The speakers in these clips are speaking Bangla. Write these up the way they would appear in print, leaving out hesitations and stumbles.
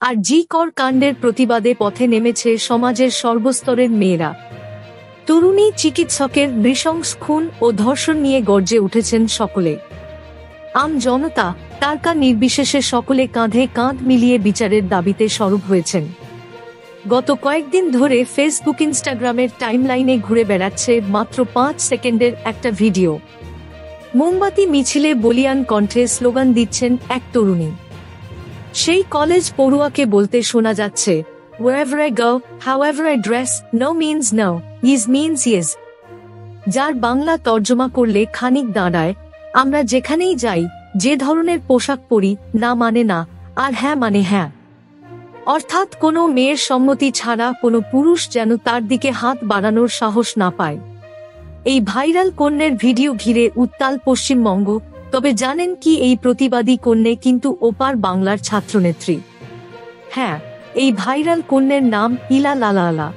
আর জি কর কাণ্ডের প্রতিবাদে পথে নেমেছে সমাজের সর্বস্তরের মেয়েরা। তরুণী চিকিৎসকের নৃশংস খুন ও ধর্ষণ নিয়ে গর্জে উঠেছেন সকলে। আম জনতা, তারকা নির্বিশেষে সকলে কাঁধে কাঁধ মিলিয়ে বিচারের দাবিতে সরব হয়েছেন। গত কয়েকদিন ধরে ফেসবুক ইনস্টাগ্রামের টাইমলাইনে ঘুরে বেড়াচ্ছে মাত্র 5 সেকেন্ডের একটা ভিডিও। মোমবাতি মিছিলে বলিয়ান কণ্ঠে স্লোগান দিচ্ছেন এক তরুণী। সেই কলেজ পড়ুয়াকে বলতে শোনা যাচ্ছে, "Wherever I go, however I dress, no means no, yes means yes", যার বাংলা তর্জমা করলে খানিক দাঁড়ায়, আমরা যেখানেই যাই, যে ধরনের পোশাক পরি, না মানে না, আর হ্যাঁ মানে হ্যাঁ। অর্থাৎ কোনো মেয়ের সম্মতি ছাড়া কোনো পুরুষ যেন তার দিকে হাত বাড়ানোর সাহস না পায়। এই ভাইরাল কন্যের ভিডিও ঘিরে উত্তাল পশ্চিমবঙ্গ। তবে জানেন কি, এই প্রতিবাদী কন্যে কিন্তু ওপার বাংলার ছাত্রনেত্রী। হ্যাঁ, এই ভাইরাল কন্যের নাম ইলা লালালা।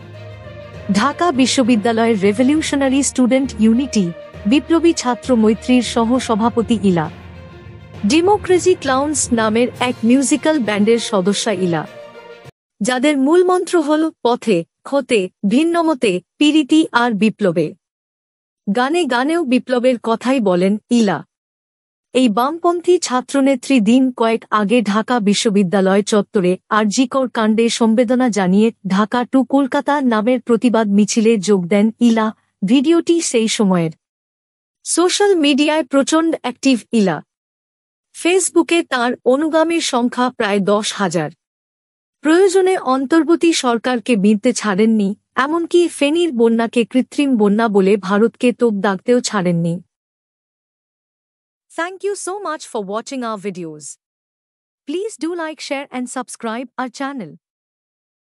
ঢাকা বিশ্ববিদ্যালয়ের রেভলিউশনারি স্টুডেন্ট ইউনিটি বিপ্লবী ছাত্র মৈত্রীর সহ সভাপতি ইলা। ডেমোক্রেসি ক্লাউন্স নামের এক মিউজিক্যাল ব্যান্ডের সদস্যা ইলা, যাদের মূলমন্ত্র হল পথে, ক্ষতে, ভিন্নমতে, পীড়িতি আর বিপ্লবে। গানে গানেও বিপ্লবের কথাই বলেন ইলা। এই বামপন্থী ছাত্রনেত্রী দিন কয়েক আগে ঢাকা বিশ্ববিদ্যালয় চত্বরে আরজি কর কাণ্ডে সমবেদনা জানিয়ে ঢাকা টু কলকাতা নামের প্রতিবাদ মিছিলে যোগ দেন ইলা। ভিডিওটি সেই সময়ের। সোশ্যাল মিডিয়ায় প্রচণ্ড অ্যাক্টিভ ইলা। ফেসবুকে তার অনুগামীর সংখ্যা প্রায় 10,000। প্রয়োজনে অন্তর্বর্তী সরকারকে বিনতে ছাড়েননি, এমনকি ফেনীর বন্যাকে কৃত্রিম বন্যা বলে ভারতকে তোপ দাগতেও ছাড়েননি। Thank you so much for watching our videos. Please do like, share and subscribe our channel.